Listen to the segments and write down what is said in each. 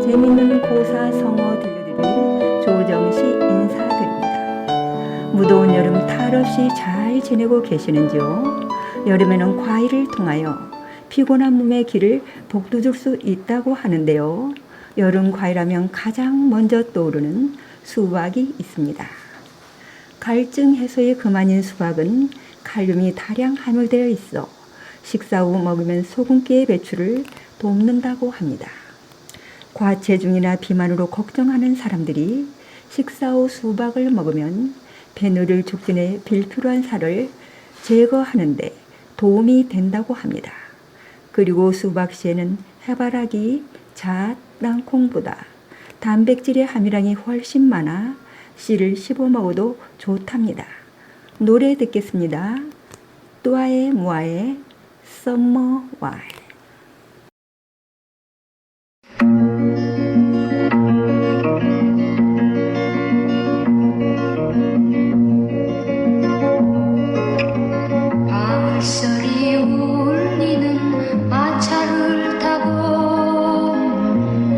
재밌는 고사성어 들려드릴 조정씨 인사드립니다. 무더운 여름 탈 없이 잘 지내고 계시는지요? 여름에는 과일을 통하여 피곤한 몸의 길을 북돋을 수 있다고 하는데요. 여름 과일하면 가장 먼저 떠오르는 수박이 있습니다. 갈증 해소에 그만인 수박은 칼륨이 다량 함유되어 있어 식사 후 먹으면 소금기의 배출을 돕는다고 합니다. 과체중이나 비만으로 걱정하는 사람들이 식사 후 수박을 먹으면 배누를 촉진해 불필요한 살을 제거하는데 도움이 된다고 합니다. 그리고 수박씨에는 해바라기, 잣, 땅콩보다 단백질의 함유량이 훨씬 많아 씨를 씹어 먹어도 좋답니다. 노래 듣겠습니다. 뚜아의 무아의 Summer Wine. 발소리 울리는 마차를 타고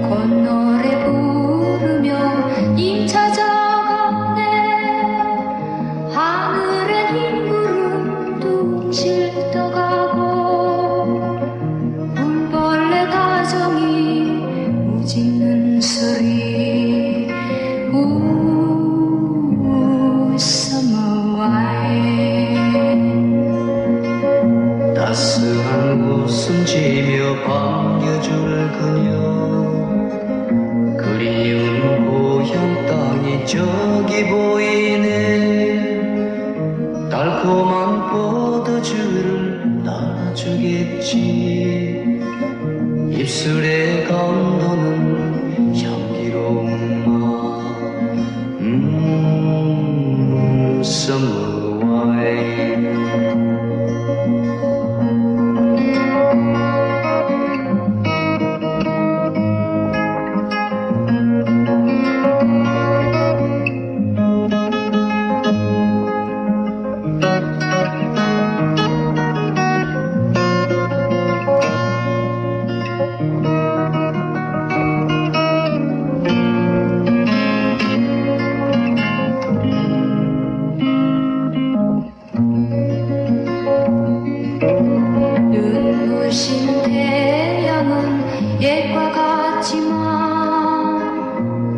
콧노래 부르며 임차자가네 하늘엔 흰 구름 둥실 떠가고 물벌레 가정이 우짖는 소리 Summer wine 따스한 웃음 지며 반겨줄 그녀 그리운 고향 땅이 저기 보이네 달콤한 포도주를 나눠주겠지 입술에 감도는 향기로운 맛 Summer wine 눈부신 태양은 옛과 같지만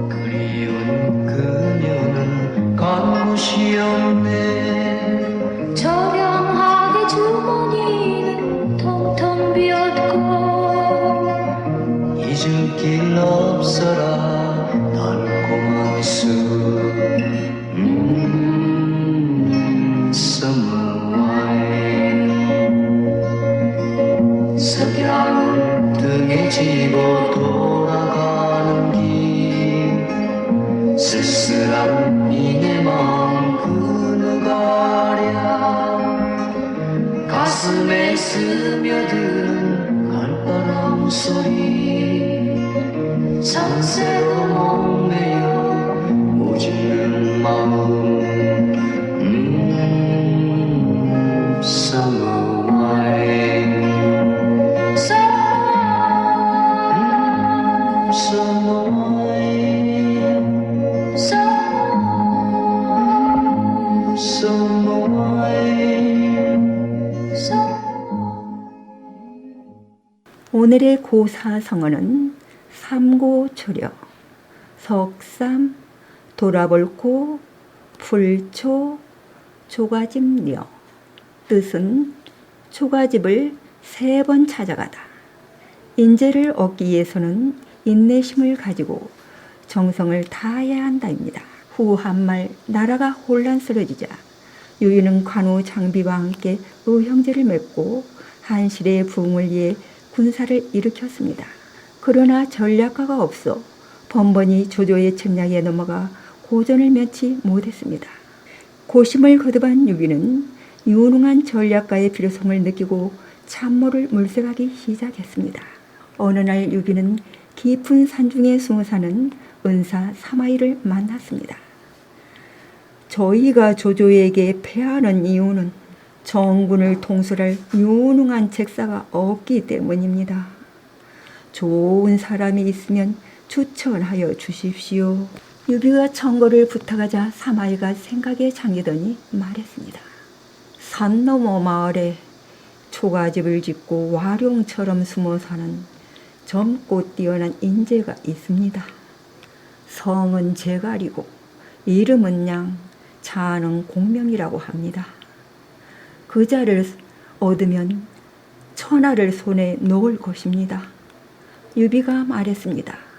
그리운 그녀는 간 곳이 없네 저렴하게 주머니는 텅텅 비었고 잊을 길 없어라 달콤한 술 Summer wine 석양을 등에 지고 돌아가는 길 쓸쓸한 이내 마음 그 누가랴 가슴에 스며드는 갈바람 소리 산새로 목매여 오짖는 마음 Summer wine Summer wine Summer wine 오늘의 고사성어는 삼고초려, 석삼, 돌아볼고, 풀초, 초가집녀. 뜻은 초가집을 3번 찾아가다. 인재를 얻기 위해서는 인내심을 가지고 정성을 다해야 한다입니다. 후 한말 나라가 혼란스러지자 유유는 관우 장비와 함께 의형제를 맺고 한실의 부흥을 위해 군사를 일으켰습니다. 그러나 전략가가 없어 번번이 조조의 침략에 넘어가 고전을 면치 못했습니다. 고심을 거듭한 유비는 유능한 전략가의 필요성을 느끼고 참모를 물색하기 시작했습니다. 어느 날 유비는 깊은 산중에 숨어 사는 은사 사마이를 만났습니다. 저희가 조조에게 패하는 이유는 정군을 통솔할 유능한 책사가 없기 때문입니다. 좋은 사람이 있으면 추천하여 주십시오. 유비가 청거를 부탁하자 사마이가 생각에 잠기더니 말했습니다. 산 너머 마을에 초가집을 짓고 와룡처럼 숨어 사는 젊고 뛰어난 인재가 있습니다. 성은 제갈이고 이름은 양, 자는 공명이라고 합니다. 그 자를 얻으면 천하를 손에 놓을 것입니다. 유비가 말했습니다.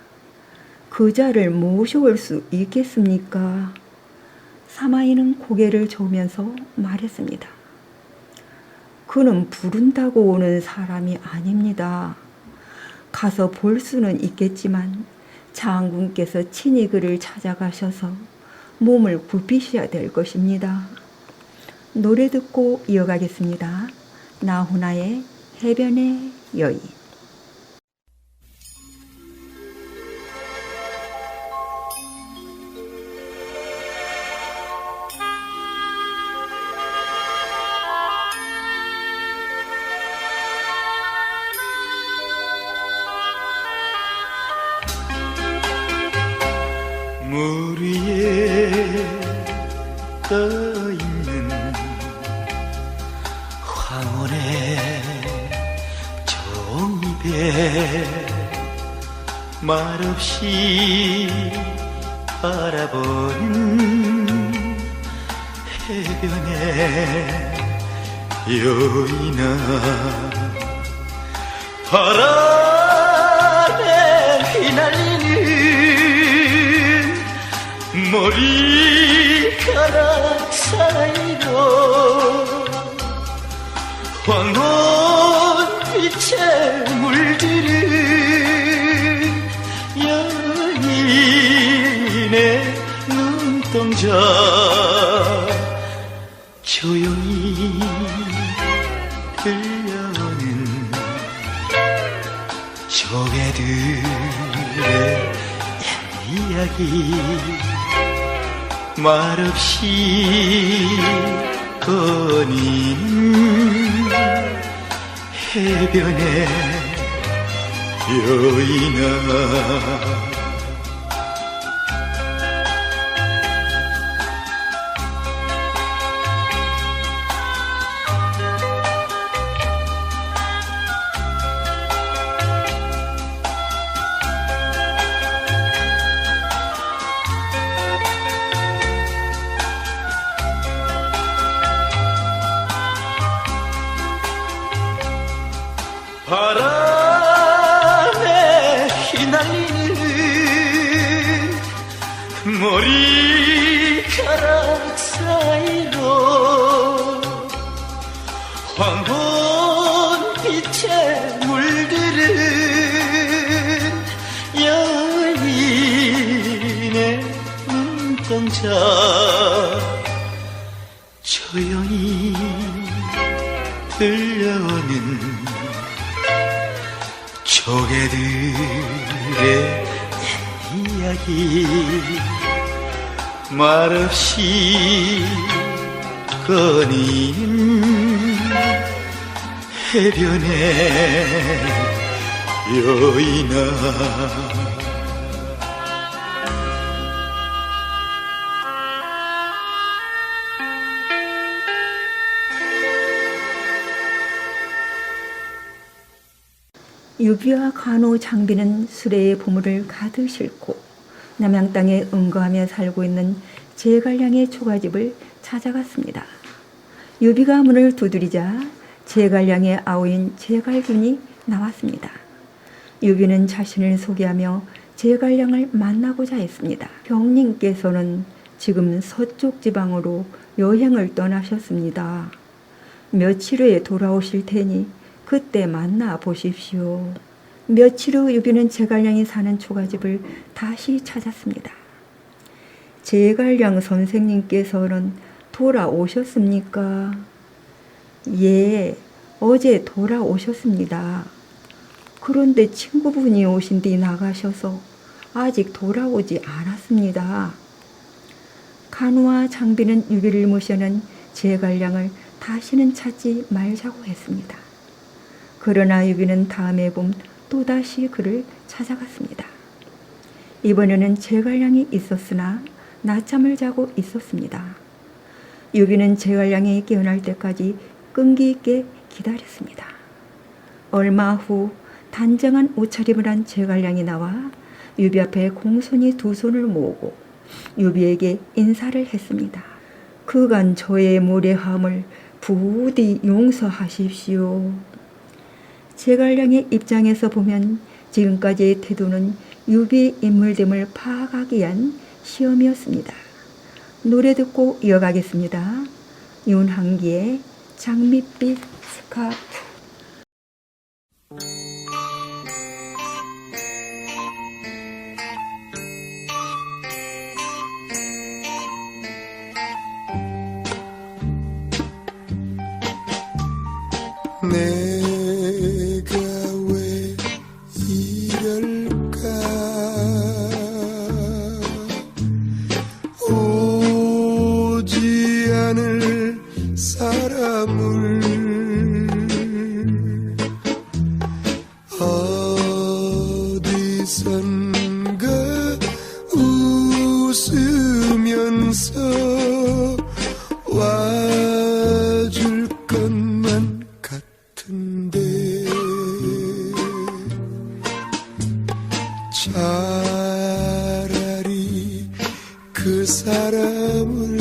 그 자를 모셔올 수 있겠습니까? 사마이는 고개를 저으면서 말했습니다. 그는 부른다고 오는 사람이 아닙니다. 가서 볼 수는 있겠지만 장군께서 친히 그를 찾아가셔서 몸을 굽히셔야 될 것입니다. 노래 듣고 이어가겠습니다. 나훈아의 해변의 여인. 물 위에 떠있는 황혼의 종이배 말없이 바라보는 해변의 여인아 바람에 휘날리는 머리카락 사이로 황혼빛에 물들은 여인의 눈동자 조용히 들려오는 조개들의 이야기 말없이 거니는 해변의 여인아 바람에 휘날리는 머리카락 사이로 황혼빛에 물들은 여인의 눈동자 조용히 들려오는 조개들의 이야기 말없이 거니는 해변의 여인아 유비와 간호 장비는 수레의 보물을 가득 싣고 남양 땅에 응거하며 살고 있는 제갈량의 초가집을 찾아갔습니다. 유비가 문을 두드리자 제갈량의 아우인 제갈균이 나왔습니다. 유비는 자신을 소개하며 제갈량을 만나고자 했습니다. 병님께서는 지금 서쪽 지방으로 여행을 떠나셨습니다. 며칠 후에 돌아오실 테니 그때 만나 보십시오. 며칠 후 유비는 제갈량이 사는 초가집을 다시 찾았습니다. 제갈량 선생님께서는 돌아오셨습니까? 예, 어제 돌아오셨습니다. 그런데 친구분이 오신 뒤 나가셔서 아직 돌아오지 않았습니다. 간호와 장비는 유비를 모셔는 제갈량을 다시는 찾지 말자고 했습니다. 그러나 유비는 다음에 봄 또다시 그를 찾아갔습니다. 이번에는 제갈량이 있었으나 낮잠을 자고 있었습니다. 유비는 제갈량이 깨어날 때까지 끈기 있게 기다렸습니다. 얼마 후 단정한 옷차림을 한 제갈량이 나와 유비 앞에 공손히 두 손을 모으고 유비에게 인사를 했습니다. 그간 저의 무례함을 부디 용서하십시오. 제갈량의 입장에서 보면 지금까지의 태도는 유비의 인물됨을 파악하기 위한 시험이었습니다. 노래 듣고 이어가겠습니다. 윤한기의 장밋빛 스카프. 내가 왜 이럴까 오지 않을 사람을 어디선가 웃으면서 와줄 것만 같은데 차라리 그 사람을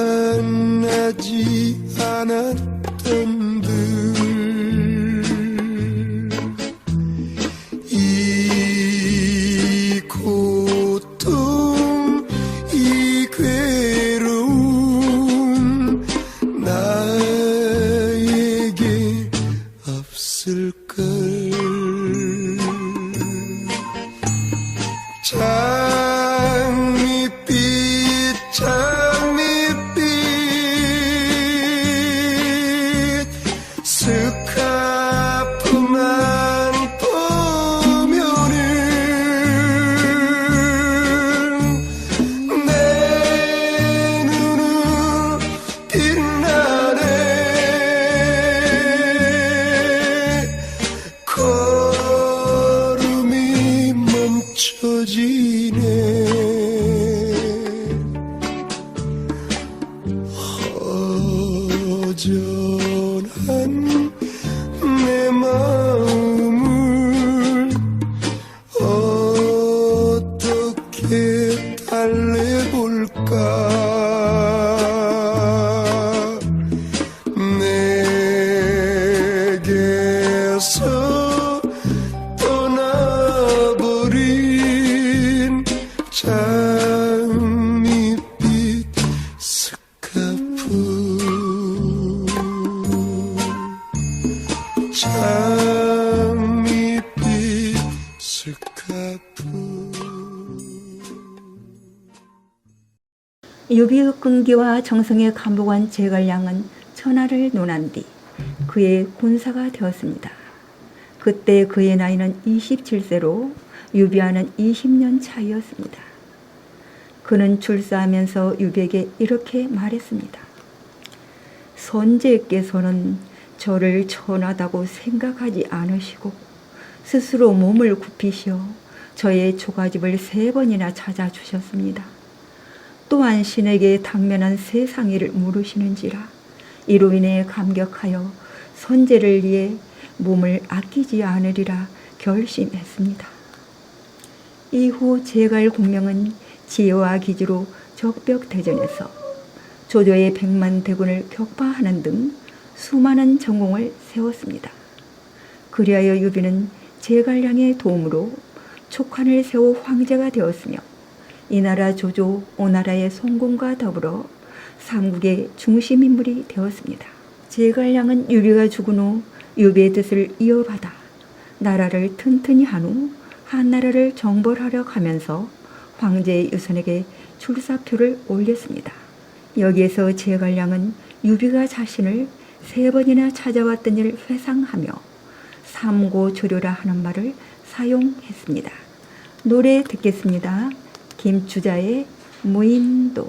만나지 않았던 듯 이 고통 이 괴로움 나에게 없을걸 장밋빛 장밋빛 스카프만 보면은 내 눈은 빛나네 걸음이 멈춰지네 허전한 내 마음을 어떻게 달래볼까 내게서 떠나버린 장밋빛 스카프 장밋빛 스카프 유비의 끈기와 정성에 감복한 제갈량은 천하를 논한 뒤 그의 군사가 되었습니다. 그때 그의 나이는 27세로 유비와는 20년 차이였습니다. 그는 출사하면서 유비에게 이렇게 말했습니다. 선제께서는 저를 천하다고 생각하지 않으시고 스스로 몸을 굽히시어 저의 초가집을 3번이나 찾아주셨습니다. 또한 신에게 당면한 세상일을 물으시는지라 이로 인해 감격하여 선제를 위해 몸을 아끼지 않으리라 결심했습니다. 이후 제갈 공명은 지혜와 기지로 적벽대전에서 조조의 100만 대군을 격파하는 등 수많은 전공을 세웠습니다. 그리하여 유비는 제갈량의 도움으로 촉환을 세워 황제가 되었으며 이 나라 조조, 오나라의 성공과 더불어 삼국의 중심인물이 되었습니다. 제갈량은 유비가 죽은 후 유비의 뜻을 이어받아 나라를 튼튼히 한 후 한나라를 정벌하려 하면서 황제의 유선에게 출사표를 올렸습니다. 여기에서 제갈량은 유비가 자신을 3번이나 찾아왔던 일을 회상하며 삼고조료라 하는 말을 사용했습니다. 노래 듣겠습니다. 김추자의 무인도.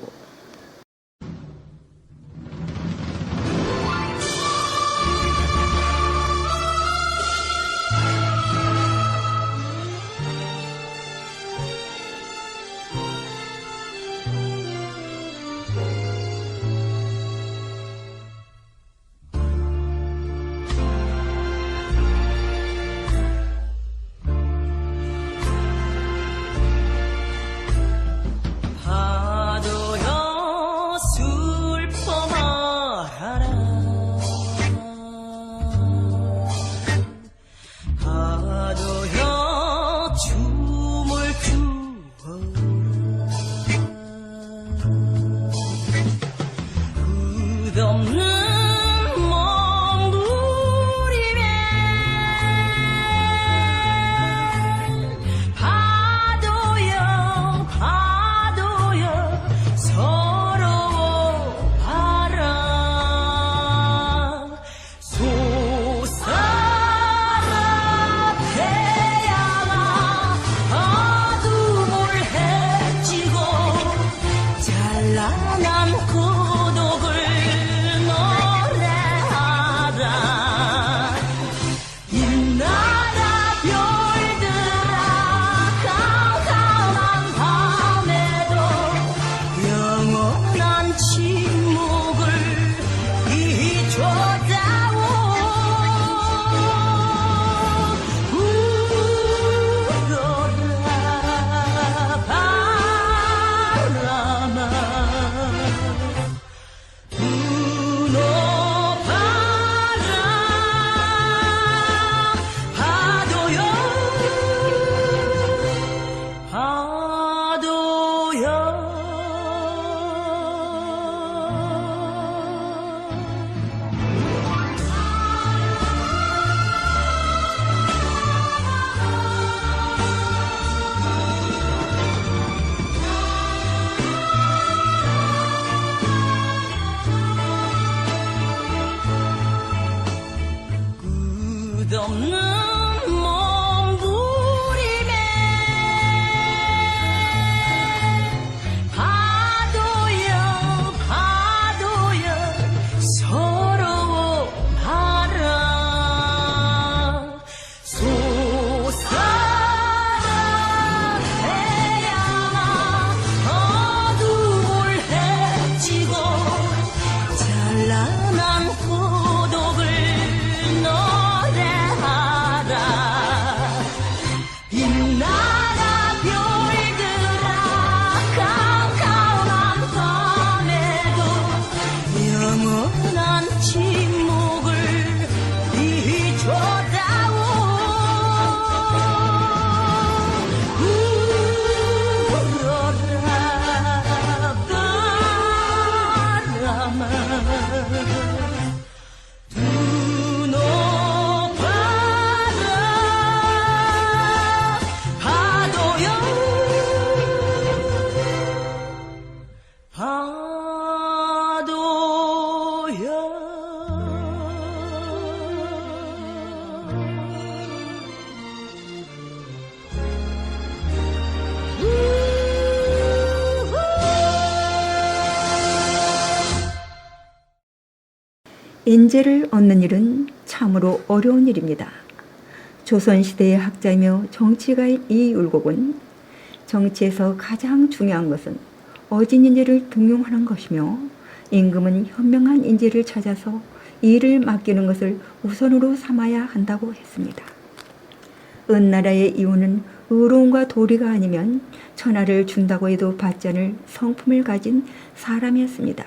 끝없는 몸부림에 파도여 파도여 서러워하라 솟아나야만 어둠을 헤치고 찬란한 고독을 노래하라 빛나라 별들아 캄캄한 밤에도 영원한 침묵을 비춰다오 울어라 바람아 두 높아라 파도여 인재를 얻는 일은 참으로 어려운 일입니다. 조선시대의 학자이며 정치가인 이율곡은 정치에서 가장 중요한 것은 어진 인재를 등용하는 것이며 임금은 현명한 인재를 찾아서 일을 맡기는 것을 우선으로 삼아야 한다고 했습니다. 은나라의 이유는 의로움과 도리가 아니면 천하를 준다고 해도 받지 않을 성품을 가진 사람이었습니다.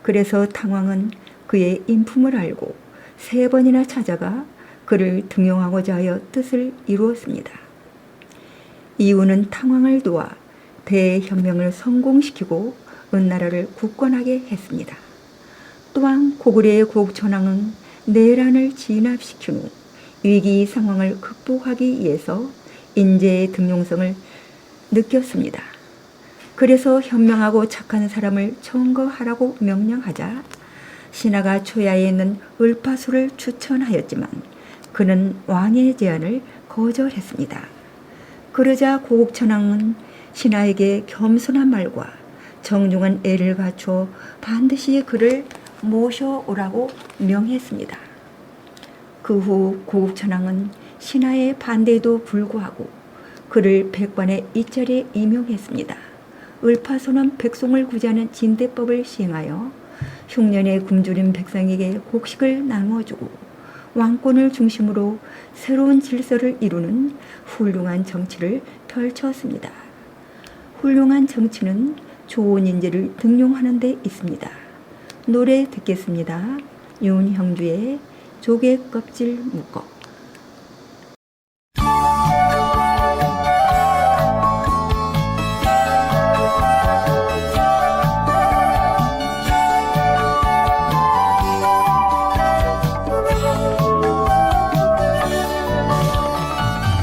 그래서 탕왕은 그의 인품을 알고 3번이나 찾아가 그를 등용하고자 하여 뜻을 이루었습니다. 이유는 탕왕을 도와 대혁명을 성공시키고 은나라를 굳건하게 했습니다. 또한 고구려의 고국천왕은 내란을 진압시킨 후 위기 상황을 극복하기 위해서 인재의 등용성을 느꼈습니다. 그래서 현명하고 착한 사람을 청거하라고 명령하자 신하가 초야에 있는 을파소를 추천하였지만 그는 왕의 제안을 거절했습니다. 그러자 고국천왕은 신하에게 겸손한 말과 정중한 애를 갖추어 반드시 그를 모셔오라고 명했습니다. 그 후 고국천왕은 신하의 반대에도 불구하고 그를 백관의 이자리에 임용했습니다. 을파소는 백성을 구제하는 진대법을 시행하여 흉년에 굶주린 백성에게 곡식을 나누어주고 왕권을 중심으로 새로운 질서를 이루는 훌륭한 정치를 펼쳤습니다. 훌륭한 정치는 좋은 인재를 등용하는 데 있습니다. 노래 듣겠습니다. 윤형주의 조개 껍질 묶어.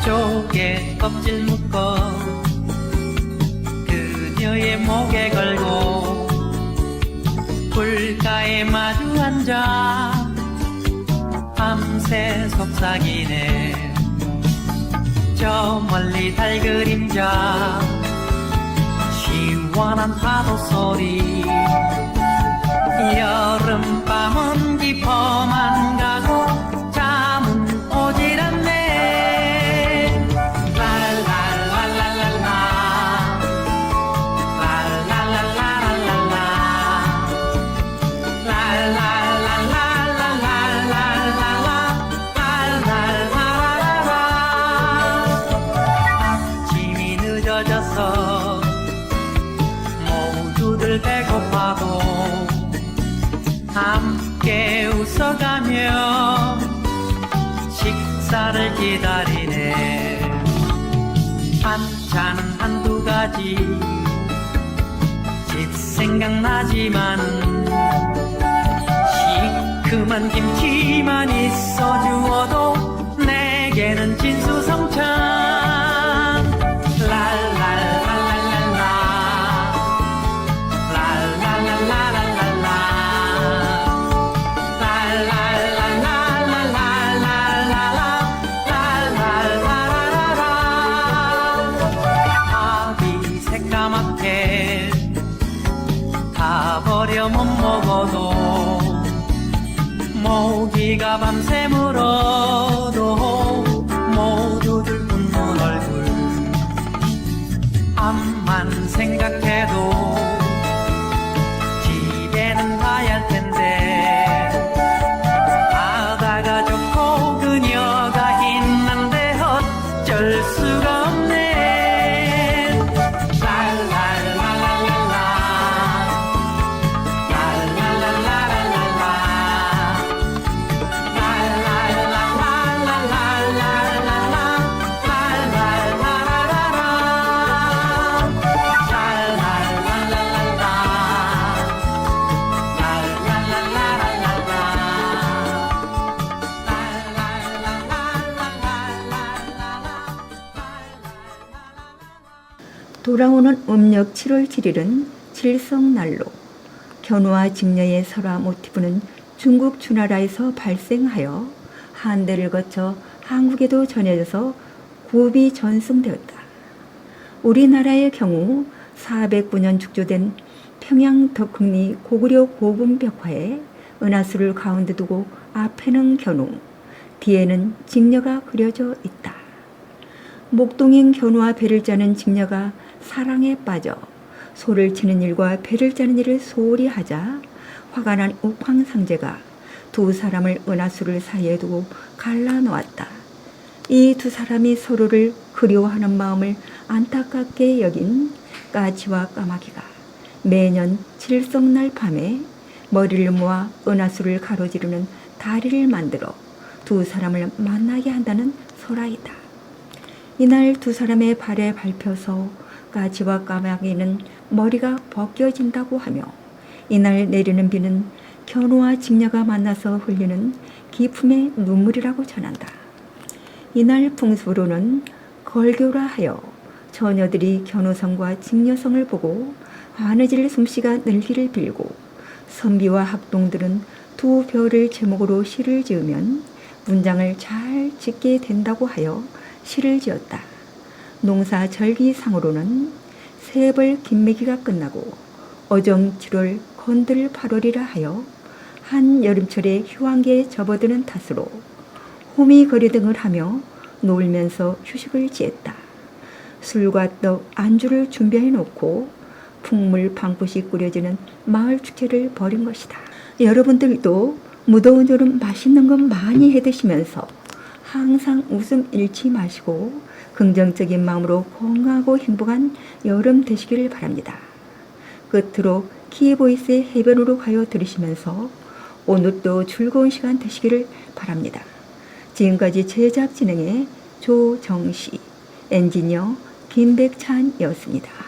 조개 껍질 묶어 그녀의 목에 걸고 불가에 마주 앉아 밤새 속삭이네. 저 멀리 달 그림자 시원한 파도 소리 여름밤은 깊어만 가고 잠은 오질 않네. 모두들 배고파도 함께 웃어가며 식사를 기다리네. 반찬은 한두 가지 집 생각나지만 시큼한 김치만 있어 주어도 내게는 진수성찬. 비가 밤새 물어도 모두들 웃는 얼굴 암만 생각해도 집에는 가야 할 텐데 바다가 좋고 그녀가 있는데 어쩔 수가 없네. 돌아오는 음력 7월 7일은 칠성날로. 견우와 직녀의 설화 모티브는 중국 주나라에서 발생하여 한대를 거쳐 한국에도 전해져서 굽이 전승되었다. 우리나라의 경우 409년 축조된 평양 덕흥리 고구려 고분벽화에 은하수를 가운데 두고 앞에는 견우, 뒤에는 직녀가 그려져 있다. 목동인 견우와 배를 짜는 직녀가 사랑에 빠져 소를 치는 일과 배를 짜는 일을 소홀히 하자 화가 난 옥황상제가 두 사람을 은하수를 사이에 두고 갈라놓았다. 이 두 사람이 서로를 그리워하는 마음을 안타깝게 여긴 까치와 까마귀가 매년 칠성날 밤에 머리를 모아 은하수를 가로지르는 다리를 만들어 두 사람을 만나게 한다는 설화이다. 이날 두 사람의 발에 밟혀서 까치와 까마귀는 머리가 벗겨진다고 하며 이날 내리는 비는 견우와 직녀가 만나서 흘리는 기품의 눈물이라고 전한다. 이날 풍습으로는 걸교라 하여 처녀들이 견우성과 직녀성을 보고 바느질 솜씨가 늘기를 빌고 선비와 학동들은 두 별을 제목으로 시를 지으면 문장을 잘 짓게 된다고 하여 시를 지었다. 농사절기상으로는 세벌 김매기가 끝나고 어정 7월 건들 8월이라 하여 한 여름철에 휴양기에 접어드는 탓으로 호미거리 등을 하며 놀면서 휴식을 지했다. 술과 떡, 안주를 준비해 놓고 풍물 방긋이 꾸려지는 마을 축제를 벌인 것이다. 여러분들도 무더운 여름 맛있는 것 많이 해 드시면서 항상 웃음 잃지 마시고 긍정적인 마음으로 건강하고 행복한 여름 되시기를 바랍니다. 끝으로 키보이스의 해변으로 가요 들으시면서 오늘도 즐거운 시간 되시기를 바랍니다. 지금까지 제작 진행의 조정시, 엔지니어 김백찬이었습니다.